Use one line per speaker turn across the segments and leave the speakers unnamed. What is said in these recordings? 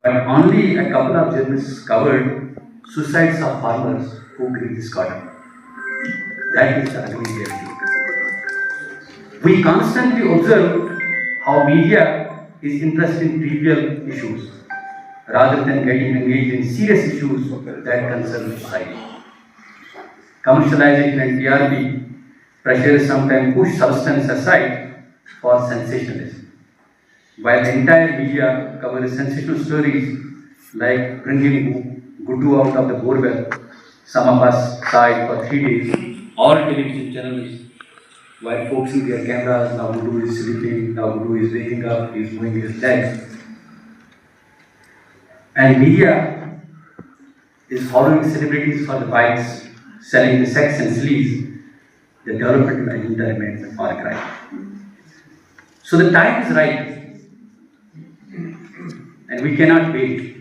But only a couple of journalists covered suicides of farmers who grew this cotton. That is the ugly reality. We constantly observe how media is interested in trivial issues rather than getting engaged in serious issues that concern society. Commercialization and TRP pressures sometimes push substance aside for sensationalism. While the entire media covers sensational stories like bringing Gudu out of the borewell, some of us saw it for 3 days, all television channels, while focusing their cameras, now Gudu is sleeping, now Gudu is waking up, he is moving his legs. And media is following celebrities for the bikes, selling the sex and sleaze. The development agenda remains a far cry. So the time is right, and we cannot wait.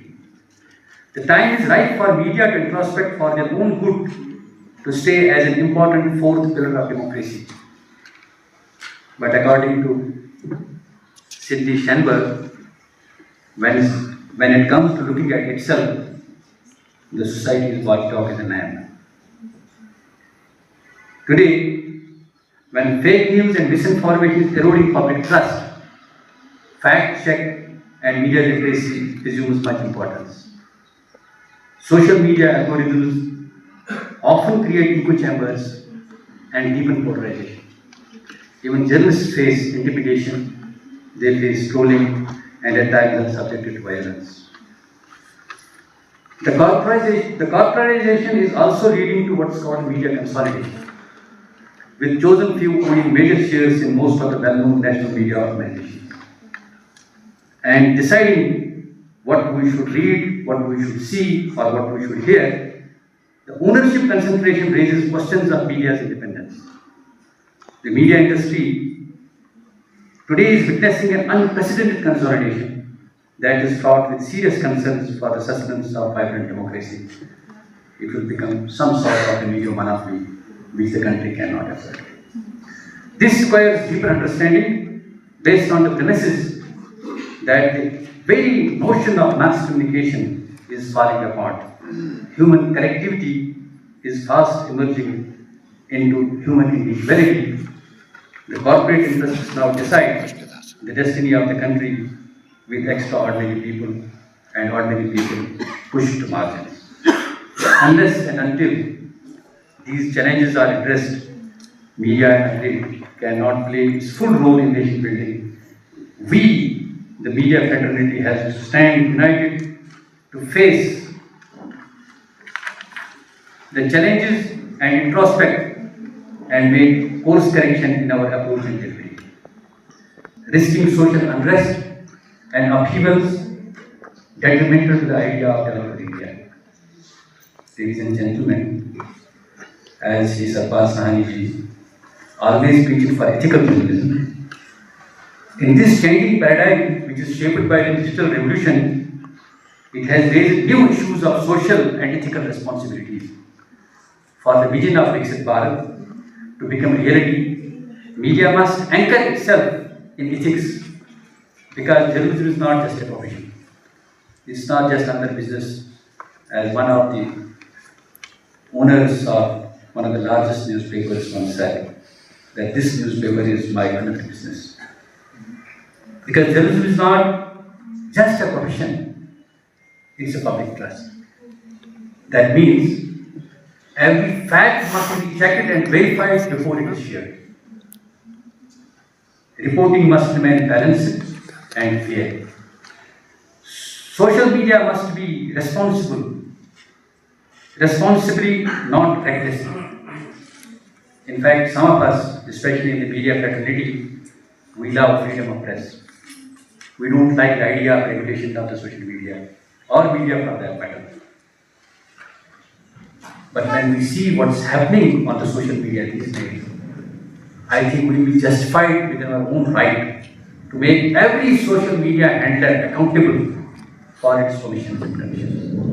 The time is right for media to introspect for their own good, to stay as an important fourth pillar of democracy. But according to Sidney Schenberg, when it comes to looking at itself, the society is watchdog as an lamb. Today, when fake news and misinformation is eroding public trust, fact check and media literacy assumes much importance. Social media algorithms often create echo chambers and deepen polarization. Even journalists face intimidation, they face trolling, and at times are subjected to violence. The corporatization is also leading to what's called media consolidation, with chosen few owning major shares in most of the well-known national media organizations, and deciding what we should read, what we should see, or what we should hear. The ownership concentration raises questions of media's independence. The media industry today is witnessing an unprecedented consolidation that is fraught with serious concerns for the sustenance of vibrant democracy. It will become some sort of a media monopoly which the country cannot afford. This requires deeper understanding based on the premises that the very notion of mass communication is falling apart. Human connectivity is fast emerging into human individuality. The corporate interests now decide the destiny of the country with extraordinary people and ordinary people pushed to margins. Unless and until these challenges are addressed, media cannot play its full role in nation building. We, the media fraternity, has to stand united to face the challenges and introspect and make course correction in our approach and delivery. Risking social unrest and upheavals detrimental to the idea of developed India. Ladies and gentlemen, as Sahni ji always preached for ethical journalism, in this changing paradigm which is shaped by the digital revolution, it has raised new issues of social and ethical responsibilities. For the vision of Viksit Bharat to become reality, media must anchor itself in ethics, because journalism is not just a profession. It's not just another business. As one of the owners of one of the largest newspapers once said, that this newspaper is my another business. Because journalism is not just a profession, it's a public trust. That means every fact must be checked and verified before it is shared. Reporting must remain balanced and fair. Social media must be responsibly, not recklessly. In fact, some of us, especially in the media fraternity, we love freedom of press. We don't like the idea of regulation of the social media, or media for that matter. But when we see what's happening on the social media these days, I think we will be justified within our own right to make every social media handler accountable for its omissions and conditions.